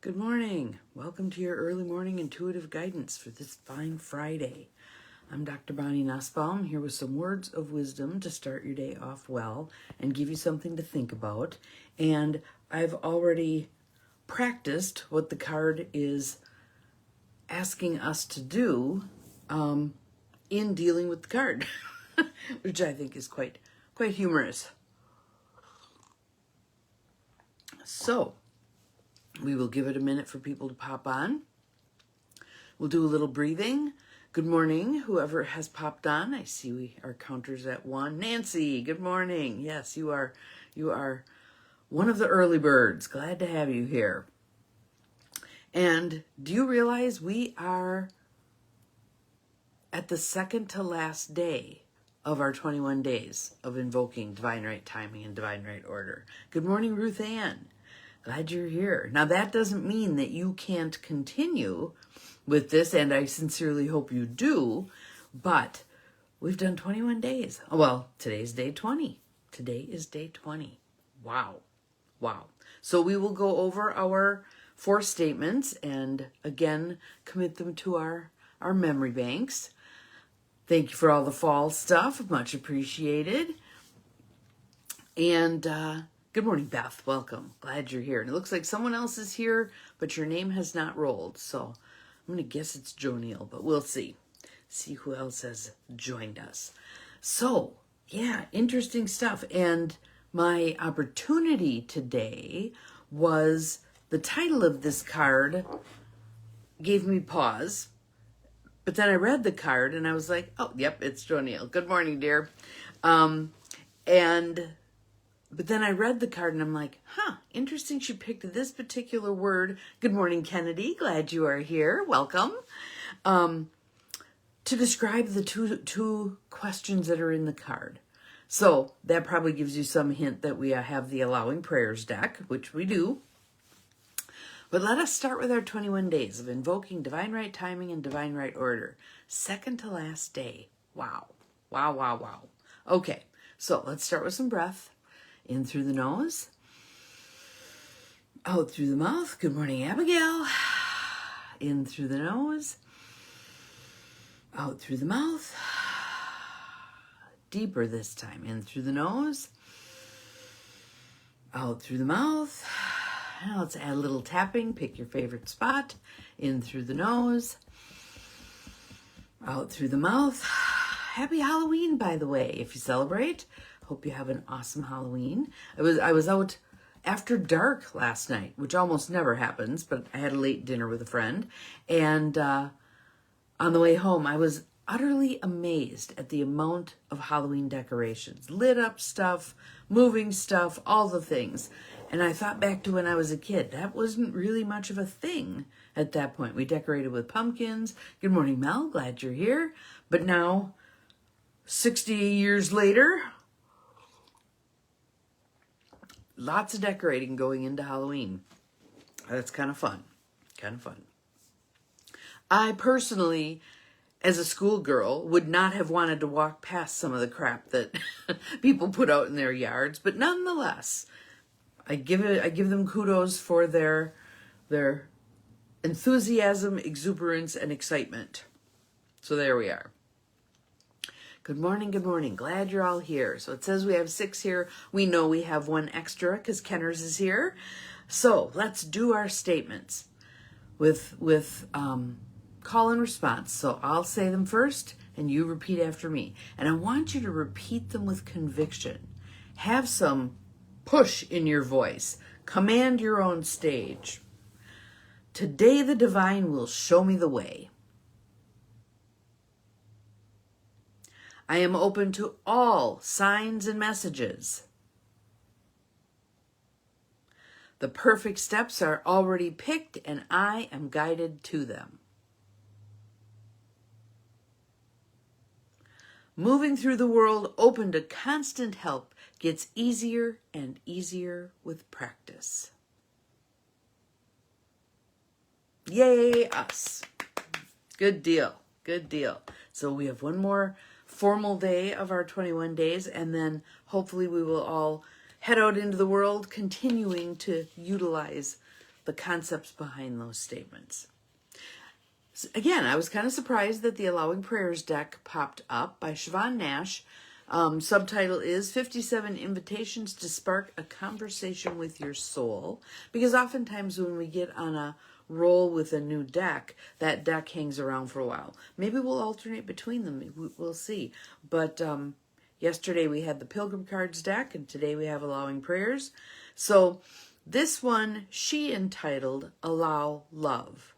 Good morning. Welcome to your early morning intuitive guidance for this fine Friday. I'm Dr. Bonnie Nussbaum, here with some words of wisdom to start your day off well and give you something to think about. And I've already practiced what the card is asking us to do in dealing with the card, which I think is quite humorous. So, we will give it a minute for people to pop on. We'll do a little breathing. Good morning, whoever has popped on. I see our counter's at 1. Nancy, good morning. Yes, you are one of the early birds. Glad to have you here. And do you realize we are at the second to last day of our 21 days of invoking divine right timing and divine right order? Good morning, Ruth Ann. Glad you're here. Now, that doesn't mean that you can't continue with this, and I sincerely hope you do, but we've done 21 days. Well, today's day 20. Today is day 20. Wow. So we will go over our 4 statements and, again, commit them to our memory banks. Thank you for all the fall stuff. Much appreciated. And good morning, Beth. Welcome. Glad you're here. And it looks like someone else is here, but your name has not rolled. So I'm going to guess it's Joe Neal, but we'll see. See who else has joined us. So, yeah, interesting stuff. And my opportunity today was the title of this card gave me pause. But then I read the card and I was like, oh, yep, it's Joe Neal. Good morning, dear. But then I read the card and I'm like, interesting. She picked this particular word. Good morning, Kennedy. Glad you are here. Welcome. To describe the two questions that are in the card. So that probably gives you some hint that we have the allowing prayers deck, which we do. But let us start with our 21 days of invoking divine right timing and divine right order. Second to last day. Wow. Okay, so let's start with some breath. In through the nose, out through the mouth. Good morning, Abigail. In through the nose, out through the mouth. Deeper this time. In through the nose, out through the mouth. Now let's add a little tapping. Pick your favorite spot. In through the nose, out through the mouth. Happy Halloween, by the way, if you celebrate. Hope you have an awesome Halloween. I was out after dark last night, which almost never happens, but I had a late dinner with a friend. And on the way home, I was utterly amazed at the amount of Halloween decorations. Lit up stuff, moving stuff, all the things. And I thought back to when I was a kid. That wasn't really much of a thing at that point. We decorated with pumpkins. Good morning, Mel. Glad you're here. But now, 60 years later, lots of decorating going into Halloween. That's kind of fun. I personally, as a schoolgirl, would not have wanted to walk past some of the crap that people put out in their yards, but nonetheless, I give them kudos for their enthusiasm, exuberance, and excitement. So there we are. Good morning. Glad you're all here. So it says we have 6 here. We know we have 1 extra because Kenners is here. So let's do our statements with call and response. So I'll say them first and you repeat after me. And I want you to repeat them with conviction. Have some push in your voice. Command your own stage. Today the divine will show me the way. I am open to all signs and messages. The perfect steps are already picked and I am guided to them. Moving through the world open to constant help gets easier and easier with practice. Yay, us. Good deal. So we have one more formal day of our 21 days, and then hopefully we will all head out into the world continuing to utilize the concepts behind those statements. Again, I was kind of surprised that the Allowing Prayers deck popped up by Siobhan Nash. Subtitle is 57 Invitations to Spark a Conversation with Your Soul. Because oftentimes when we get on a roll with a new deck, that deck hangs around for a while. Maybe we'll alternate between them. We'll see. But yesterday we had the Pilgrim Cards deck, and today we have Allowing Prayers. So this one she entitled Allow Love.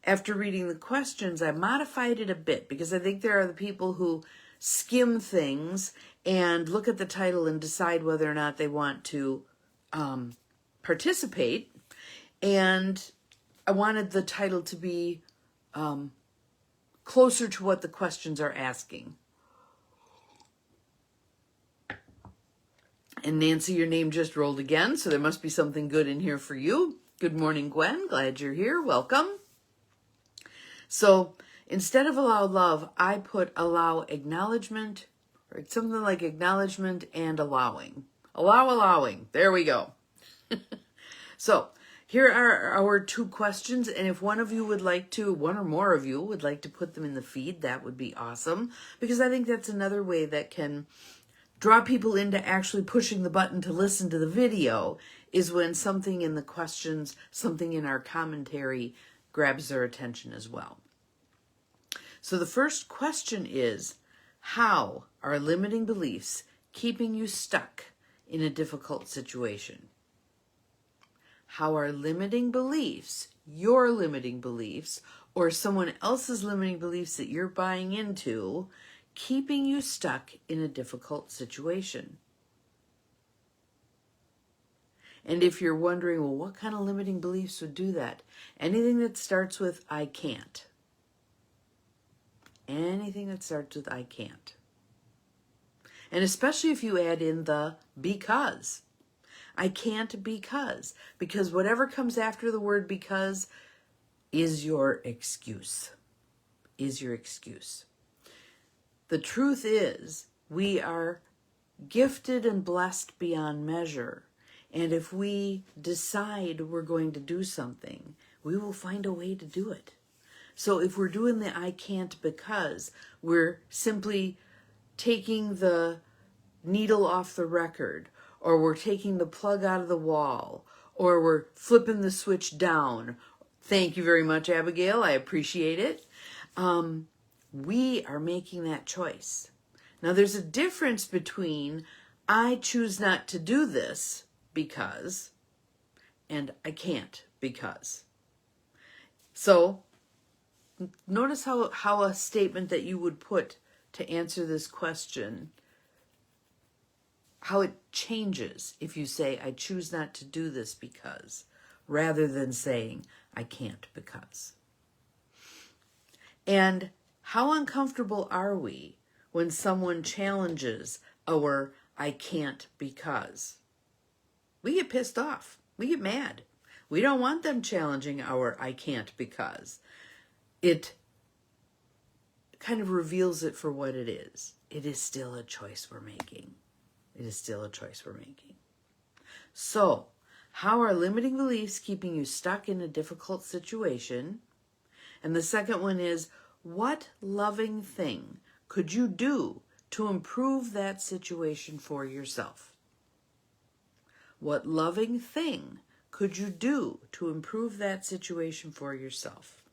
After reading the questions, I modified it a bit because I think there are the people who skim things and look at the title and decide whether or not they want to participate. And I wanted the title to be closer to what the questions are asking. And Nancy, your name just rolled again, so there must be something good in here for you. Good morning, Gwen. Glad you're here. Welcome. So instead of allow love, I put allow acknowledgement, or something like acknowledgement and allowing. Allowing. There we go. So here are our two questions. And if one of you would like to, one or more of you would like to put them in the feed, that would be awesome. Because I think that's another way that can draw people into actually pushing the button to listen to the video, is when something in the questions, something in our commentary grabs their attention as well. So the first question is, how are limiting beliefs keeping you stuck in a difficult situation? How are limiting beliefs, your limiting beliefs, or someone else's limiting beliefs that you're buying into, keeping you stuck in a difficult situation? And if you're wondering, well, what kind of limiting beliefs would do that? Anything that starts with I can't. Anything that starts with I can't. And especially if you add in the because. I can't because. Because whatever comes after the word because is your excuse. Is your excuse. The truth is, we are gifted and blessed beyond measure. And if we decide we're going to do something, we will find a way to do it. So if we're doing the I can't because, we're simply taking the needle off the record, or we're taking the plug out of the wall, or we're flipping the switch down. Thank you very much, Abigail. I appreciate it. We are making that choice. Now, there's a difference between I choose not to do this because and I can't because. So notice how a statement that you would put to answer this question, how it changes if you say, I choose not to do this because, rather than saying, I can't because. And how uncomfortable are we when someone challenges our I can't because? We get pissed off. We get mad. We don't want them challenging our I can't because. It kind of reveals it for what it is. It is still a choice we're making. It is still a choice we're making. So, how are limiting beliefs keeping you stuck in a difficult situation? And the second one is, what loving thing could you do to improve that situation for yourself? What loving thing could you do to improve that situation for yourself?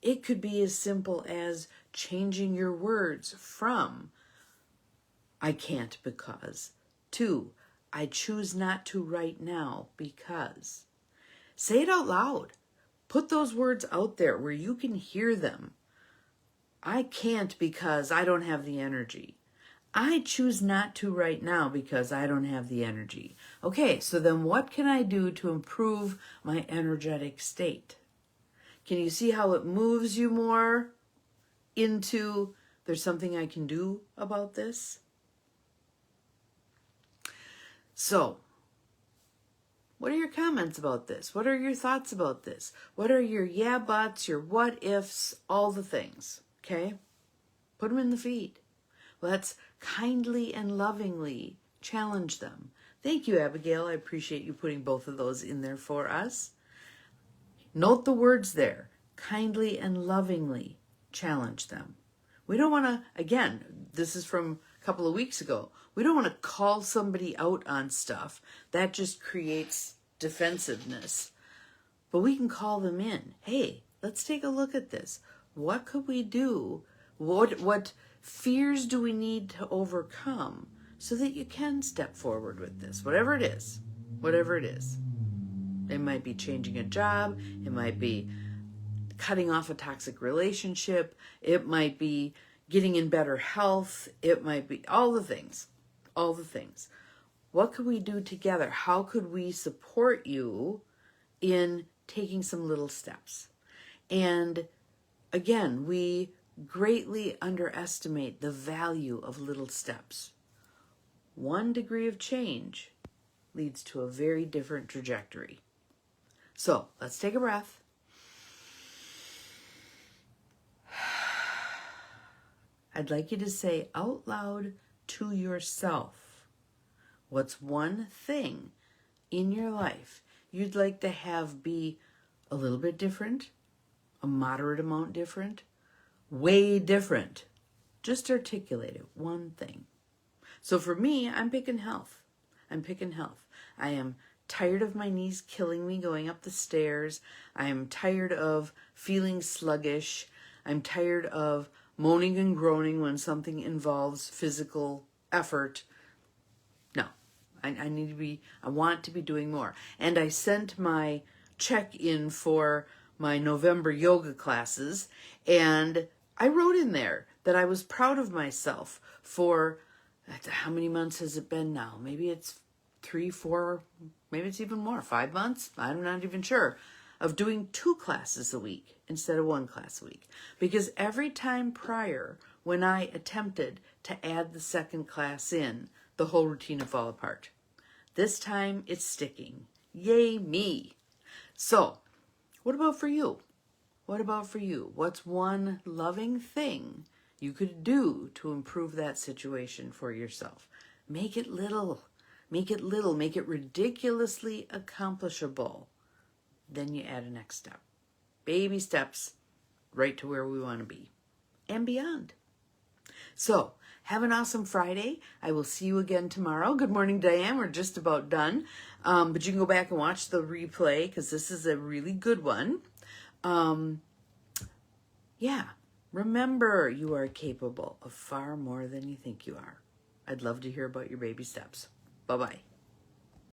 It could be as simple as changing your words from I can't because to I choose not to right now because. Say it out loud. Put those words out there where you can hear them. I can't because I don't have the energy. I choose not to right now because I don't have the energy. Okay, so then what can I do to improve my energetic state? Can you see how it moves you more into there's something I can do about this? So, what are your comments about this? What are your thoughts about this? What are your yeah buts, your what ifs, all the things, okay? Put them in the feed. Let's kindly and lovingly challenge them. Thank you, Abigail. I appreciate you putting both of those in there for us. Note the words there. Kindly and lovingly challenge them. We don't want to, again, this is from a couple of weeks ago, we don't want to call somebody out on stuff. That just creates defensiveness. But we can call them in. Hey, let's take a look at this. What could we do? What fears do we need to overcome so that you can step forward with this? Whatever it is. Whatever it is. It might be changing a job. It might be cutting off a toxic relationship. It might be getting in better health. It might be all the things. All the things. What could we do together? How could we support you in taking some little steps? And again, we greatly underestimate the value of little steps. 1 degree of change leads to a very different trajectory. So let's take a breath. I'd like you to say out loud to yourself, what's one thing in your life you'd like to have be a little bit different, a moderate amount different, way different? Just articulate it, one thing. So for me, I'm picking health. I'm picking health. I am tired of my knees killing me going up the stairs. I am tired of feeling sluggish. I'm tired of moaning and groaning when something involves physical effort. No, I want to be doing more. And I sent my check-in for my November yoga classes, and I wrote in there that I was proud of myself for, how many months has it been now? Maybe it's 3, 4, maybe it's even more, 5 months? I'm not even sure. Of doing 2 classes a week instead of 1 class a week. Because every time prior, when I attempted to add the 2nd class in, the whole routine would fall apart. This time, it's sticking. Yay me! So, what about for you? What about for you? What's one loving thing you could do to improve that situation for yourself? Make it little. Make it little. Make it ridiculously accomplishable. Then you add a next step. Baby steps right to where we want to be and beyond. So, have an awesome Friday. I will see you again tomorrow. Good morning, Diane. We're just about done. But you can go back and watch the replay because this is a really good one. Yeah, remember you are capable of far more than you think you are. I'd love to hear about your baby steps. Bye-bye.